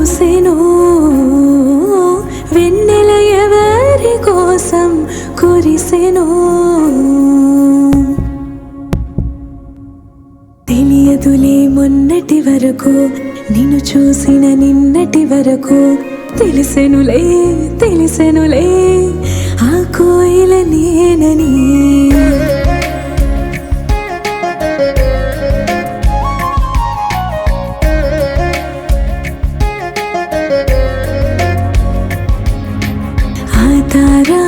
పూసెను వెన్నెల ఎవరి కోసం కురిసెను తెలియదులే మొన్నటి వరకు నిన్ను చూసిన నిన్నటి వరకు తెలిసెనులే తెలిసెనులే ఆ కోయిల నేనని ఆ తారా